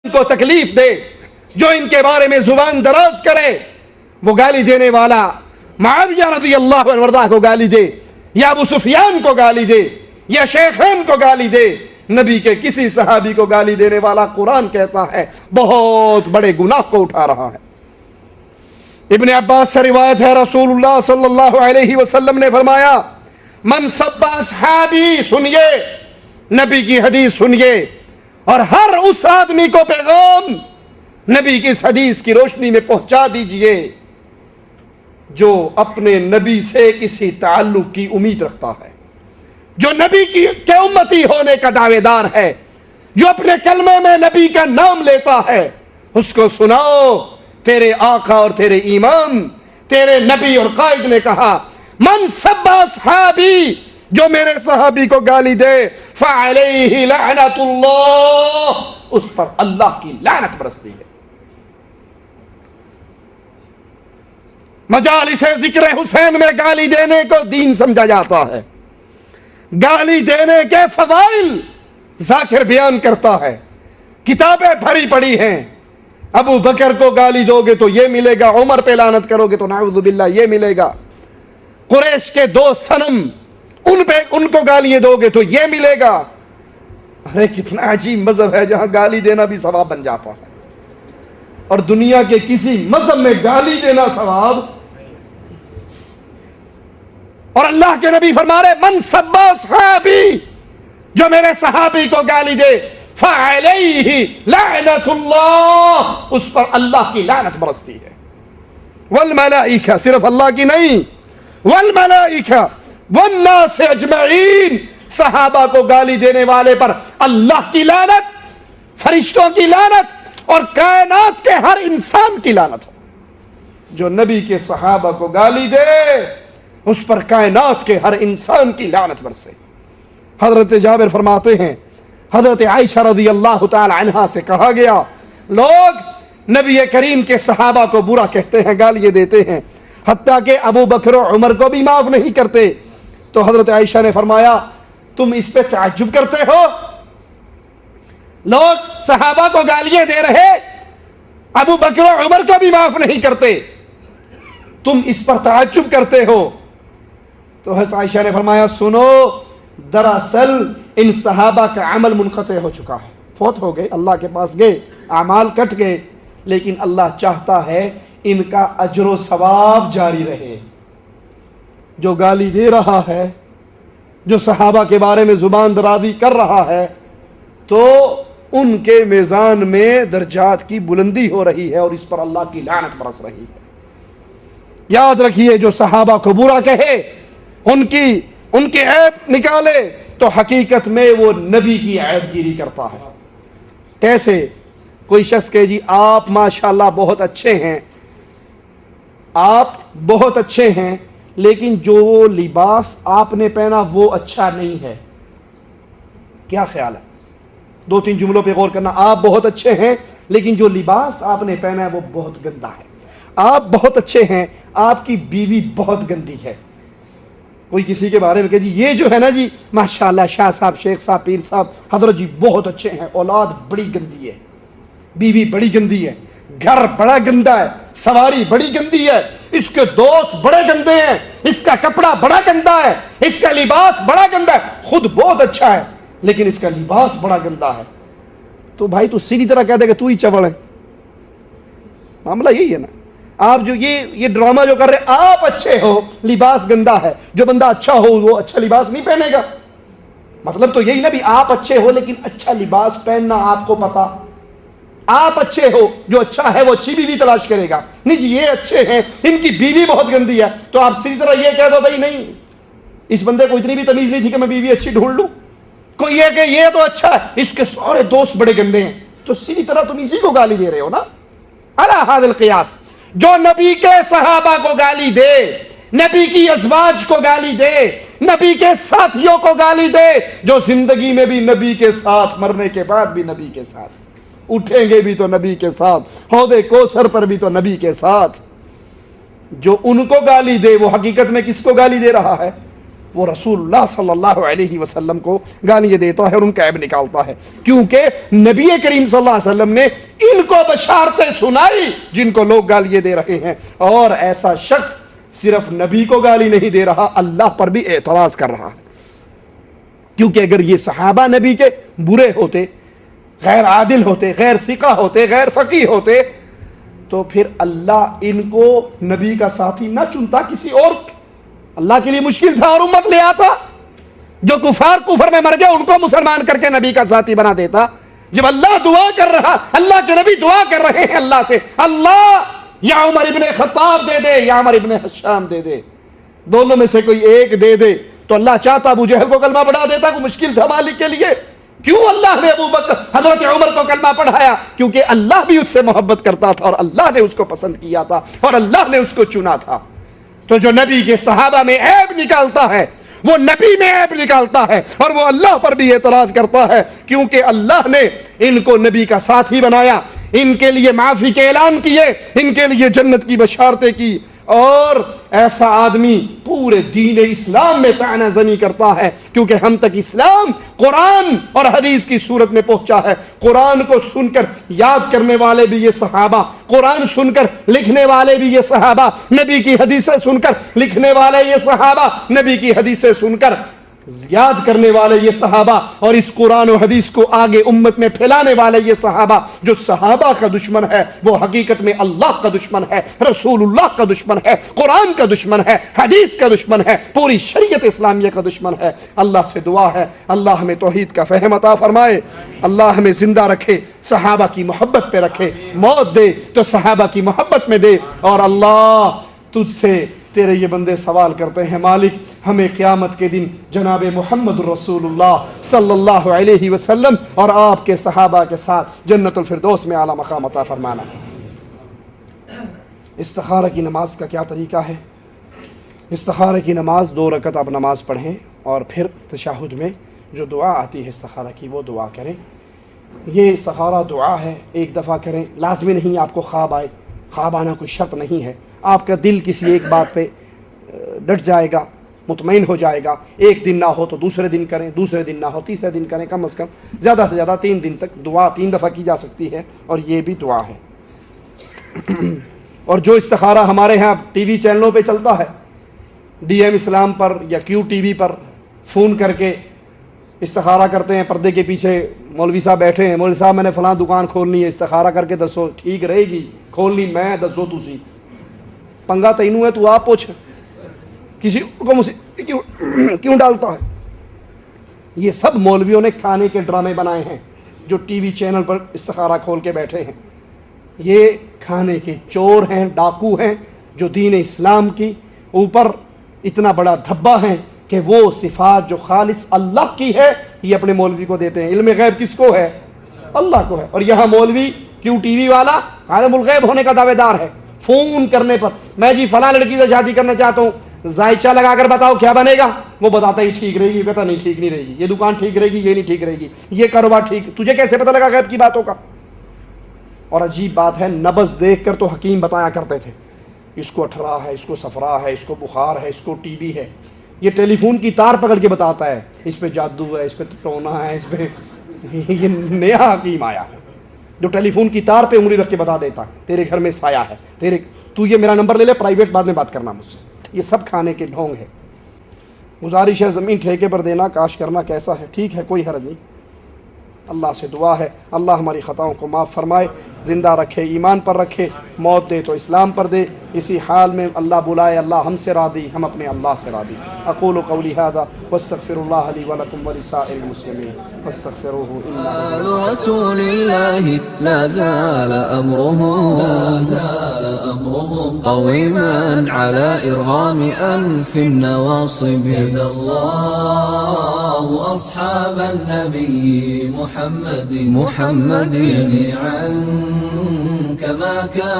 इनको तकलीफ दे, जो इनके बारे में जुबान दराज करे, वो गाली देने वाला मुआविया रज़ी अल्लाह अन्हु को गाली दे, या अबू सुफियान को गाली दे, या शेखैन को गाली दे, नबी के किसी सहाबी को गाली देने वाला कुरान कहता है बहुत बड़े गुनाह को उठा रहा है। इब्ने अब्बास से रिवायत है, रसूलुल्लाह सल्लल्लाहु अलैहि वसल्लम ने फरमाया, मन सब्बा असहाबी, सुनिए नबी की हदीस सुनिए, और हर उस आदमी को पैगाम नबी की इस हदीस की रोशनी में पहुंचा दीजिए जो अपने नबी से किसी ताल्लुक की उम्मीद रखता है, जो नबी की के उम्मती होने का दावेदार है, जो अपने कलमे में नबी का नाम लेता है, उसको सुनाओ तेरे आका और तेरे इमाम, तेरे नबी और कायद ने कहा, मन सब्बा असहाबी, जो मेरे सहाबी को गाली दे, फ़अलैहि लअनतुल्लाह, उस पर अल्लाह की लानत बरसती है। मजालिसे ज़िक्र हुसैन में गाली देने को दीन समझा जाता है। गाली देने के फज़ाइल ज़ाकिर बयान करता है, किताबें भरी पड़ी हैं। अबू बकर को गाली दोगे तो ये मिलेगा, उमर पे लानत करोगे तो नाउज़ु बिल्लाह ये मिलेगा, कुरैश के दो सनम उनको गालियां दोगे तो ये मिलेगा। अरे कितना अजीब मजहब है जहां गाली देना भी सवाब बन जाता है, और दुनिया के किसी मजहब में गाली देना सवाब। और अल्लाह के नबी फरमा रहे, मन सब्बा असहाबी, जो मेरे सहाबी को गाली दे, फ़अलैहि लअनतुल्लाह, उस पर अल्लाह की लानत बरसती है। वल मलाइका, सिर्फ अल्लाह की नहीं, वल मलाइका वन्नास अजमईन, सहाबा को गाली देने वाले पर अल्लाह की लानत, फरिश्तों की लानत और कायनात के हर इंसान की लानत हो। जो नबी के सहाबा को गाली दे उस पर कायनात के हर इंसान की लानत बरसे। हजरत जाबिर फरमाते हैं, हजरत आयशा रज़ी अल्लाह तआला अन्हा से कहा गया, लोग नबी करीम के सहाबा को बुरा कहते हैं, गालियां देते हैं, हत्ता के अबू बकर और उमर को भी माफ नहीं करते। तो हजरत आयशा ने फरमाया, तुम इस पे ताज्जुब करते हो? लोग सहाबा को गालियां दे रहे, अबू बकर और उमर को भी माफ नहीं करते, तुम इस पर ताज्जुब करते हो? तो हजरत आयशा ने फरमाया, सुनो, दरअसल इन सहाबा का अमल मुनक़ते हो चुका है, फौत हो गए, अल्लाह के पास गए, अमाल कट गए, लेकिन अल्लाह चाहता है इनका अजर सवाब जारी रहे। जो गाली दे रहा है, जो सहाबा के बारे में जुबान दराजी कर रहा है, तो उनके मेज़ान में दर्जात की बुलंदी हो रही है और इस पर अल्लाह की लानत बरस रही है। याद रखिए, जो सहाबा को बुरा कहे, उनकी ऐब निकाले, तो हकीकत में वो नबी की ऐबगिरी करता है। कैसे? कोई शख्स कहे, जी आप माशाल्लाह बहुत अच्छे हैं, आप बहुत अच्छे हैं, लेकिन जो लिबास आपने पहना वो अच्छा नहीं है। क्या ख्याल है? दो तीन जुमलों पे गौर करना। आप बहुत अच्छे हैं, लेकिन जो लिबास आपने पहना है वो बहुत गंदा है। आप बहुत अच्छे हैं, आपकी बीवी बहुत गंदी है। कोई किसी के बारे में कहे, जी ये जो है ना जी माशाल्लाह, शाह साहब, शेख साहब, पीर साहब, हजरत जी बहुत अच्छे हैं, औलाद बड़ी गंदी है, बीवी बड़ी गंदी है, घर बड़ा गंदा है, सवारी बड़ी गंदी है, इसके दोस्त बड़े गंदे हैं, इसका कपड़ा बड़ा गंदा है, इसका लिबास बड़ा गंदा है, खुद बहुत अच्छा है लेकिन इसका लिबास बड़ा गंदा है। तो भाई तू सीधी तरह कह दे कि तू ही चवल है। मामला यही है ना। आप जो ये ड्रामा जो कर रहे, आप अच्छे हो, लिबास गंदा है, जो बंदा अच्छा हो वो अच्छा लिबास नहीं पहनेगा। मतलब तो यही ना भी, आप अच्छे हो लेकिन अच्छा लिबास पहनना आपको पता। आप अच्छे हो, जो अच्छा है वो अच्छी बीवी तलाश करेगा। नहीं जी ये अच्छे हैं, इनकी बीवी बहुत गंदी है, तो आप सीधी तरह ये कह दो, भाई नहीं, इस बंदे को इतनी भी तमीज नहीं थी कि मैं बीवी अच्छी ढूंढ लूं। कोई ये कहे ये तो अच्छा है, इसके सारे दोस्त बड़े गंदे हैं, तो सीधी तरह तुम इसी को गाली दे रहे हो ना। अला हादिल क़ियास, जो नबी के सहाबा को गाली दे, नबी की अज़वाज को गाली दे, नबी के साथियों को गाली दे, जो जिंदगी में भी नबी के साथ, मरने के बाद भी नबी के साथ, उठेंगे भी तो नबी के साथ, हौदे कौसर पर भी तो नबी के साथ, जो उनको गाली दे वो हकीकत में किसको गाली दे रहा है? वो रसूलुल्लाह सल्लल्लाहु अलैहि वसल्लम को गालियां देता है और उनका ऐब निकालता है, क्योंकि नबी करीम सल्लल्लाहु अलैहि वसल्लम ने इनको बशारतें सुनाई जिनको लोग गालियां दे रहे हैं। और ऐसा शख्स सिर्फ नबी को गाली नहीं दे रहा, अल्लाह पर भी एतराज कर रहा है, क्योंकि अगर ये सहाबा नबी के बुरे होते, गैर आदिल होते, गैर सिका होते, गैर फकीह होते, तो फिर अल्लाह इनको नबी का साथी ना चुनता, किसी और, अल्लाह के लिए मुश्किल था और उम्मत ले आता। जो कुफर में मर गए उनको मुसलमान करके नबी का साथी बना देता। जब अल्लाह दुआ कर रहा, अल्लाह के नबी दुआ कर रहे हैं अल्लाह से, अल्लाह या उमर इब्ने खत्ताब दे दे या उमर इब्ने हश्शाम दे दे, दोनों में से कोई एक दे दे, तो अल्लाह चाहता अबू जहल को कलमा पढ़ा देता, को मुश्किल था मालिक के लिए। क्यों अल्लाह ने अबू बकर हजरत उमर को कलमा पढ़ाया? क्योंकि अल्लाह भी उससे मोहब्बत करता था और अल्लाह ने उसको पसंद किया था और अल्लाह ने उसको चुना था। तो जो नबी के सहाबा में ऐब निकालता है वो नबी में ऐब निकालता है और वो अल्लाह पर भी एतराज करता है, क्योंकि अल्लाह ने इनको नबी का साथी बनाया, इनके लिए माफी के ऐलान किए, इनके लिए जन्नत की बशारतें की। और ऐसा आदमी पूरे दीन इस्लाम में तानाज़नी करता है, क्योंकि हम तक इस्लाम कुरान और हदीस की सूरत में पहुंचा है। कुरान को सुनकर याद करने वाले भी ये सहाबा, कुरान सुनकर लिखने वाले भी ये सहाबा, नबी की हदीसें सुनकर लिखने वाले ये सहाबा, नबी की हदीसें सुनकर याद करने वाले ये सहाबा, और इस कुरान और हदीस को आगे उम्मत में फैलाने वाले ये सहाबा। जो सहाबा का दुश्मन है वो हकीकत में अल्लाह का दुश्मन है, रसूलुल्लाह का दुश्मन है, कुरान का दुश्मन है, हदीस का दुश्मन है, पूरी शरीयत इस्लामिया का दुश्मन है। अल्लाह से दुआ है अल्लाह हमें तौहीद का फहम अता फरमाए, अल्लाह हमें जिंदा रखे, सहाबा की मोहब्बत पे रखे, मौत दे तो सहाबा की मोहब्बत में दे। और अल्लाह तुझसे तेरे ये बंदे सवाल करते हैं, मालिक हमें क़यामत के दिन जनाब मुहम्मद रसूलुल्लाह सल्लल्लाहु अलैहि वसल्लम और आपके सहाबा के साथ जन्नतुल फिरदौस में आला मकाम अता फरमाना। इस्तिखारा की नमाज का क्या तरीका है? इस्तिखारा की नमाज 2 रकत आप नमाज पढ़ें और फिर तशहुद में जो दुआ आती है इस्तिखारा की वो दुआ करें। ये इस्तिखारा दुआ है, एक दफ़ा करें, लाजमी नहीं आपको ख्वाब आए, ख्वाब आना कोई शर्त नहीं है। आपका दिल किसी एक बात पे डट जाएगा, मुतमईन हो जाएगा, एक दिन ना हो तो दूसरे दिन करें, दूसरे दिन ना हो तीसरे दिन करें, कम से कम ज़्यादा से ज़्यादा 3 दिन तक दुआ 3 दफ़ा की जा सकती है और ये भी दुआ है। और जो इस्तिखारा हमारे यहाँ टीवी चैनलों पे चलता है, DM इस्लाम पर या QTV पर फ़ोन करके इस्तिखारा करते हैं, पर्दे के पीछे मौलवी साहब बैठे हैं, मौलवी साहब मैंने फ़लाँ दुकान खोलनी है, इस्तिखारा करके दसो ठीक रहेगी, खोलनी मैं दसो तुसी, पंगा तैनू है तू आप पूछ, किसी को मुझे क्यों डालता है? ये सब मौलवियों ने खाने के ड्रामे बनाए हैं जो टीवी चैनल पर इस्तिखारा खोल के बैठे हैं। ये खाने के चोर हैं, डाकू हैं, जो दीन इस्लाम की ऊपर इतना बड़ा धब्बा है कि वो सिफात जो खालिस अल्लाह की है ये अपने मौलवी को देते हैं। इल्म गैब किसको है? अल्लाह को है। और यहाँ मौलवी QTV वाला आलमुल गैब होने का दावेदार है। फोन करने पर मैं जी फला लड़की से शादी करना चाहता हूँ, जायचा लगाकर बताओ क्या बनेगा, वो बताता ही ठीक रहेगी, कहता नहीं ठीक नहीं रहेगी, ये दुकान ठीक रहेगी, ये नहीं ठीक रहेगी, ये कारोबार ठीक, तुझे कैसे पता लगा गैब की बातों का? और अजीब बात है, नब्ज़ देख कर तो हकीम बताया करते थे, इसको अठरा है, इसको सफरा है, इसको बुखार है, इसको TB है। ये टेलीफोन की तार पकड़ के बताता है, इस पे जादू है, इस पे टोना है, इस पे ये नया हकीम आया है जो टेलीफोन की तार पे उंगली रख के बता देता है तेरे घर में साया है, तेरे तू ये मेरा नंबर ले ले, प्राइवेट बाद में बात करना मुझसे। ये सब खाने के ढोंग है। गुजारिश है ज़मीन ठेके पर देना, काश करना कैसा है? ठीक है, कोई हर्ज नहीं। अल्लाह से दुआ है अल्लाह हमारी ख़ताओं को माफ़ फरमाए, ज़िंदा रखे, ईमान पर रखे, मौत दे तो इस्लाम पर दे। इसी हाल में अल्लाह बुलाए, अल्लाह हमसे राज़ी, हम अपने अल्लाह से राज़ी। अक़ूलु क़ौली हाज़ा वस्तग़फ़िरुल्लाह ली व लकुम व लिसाइरिल मुस्लिमीन फस्तग़फ़िरूहु इन्नहु रसूलिल्लाहि ला ज़ाला अम्रुहु क़वीमान अला इरग़ामि अनफ़िन नवासिब। जज़ाल्लाहु अस्हाबन नबी मुहम्मद जमीअन कमा कान।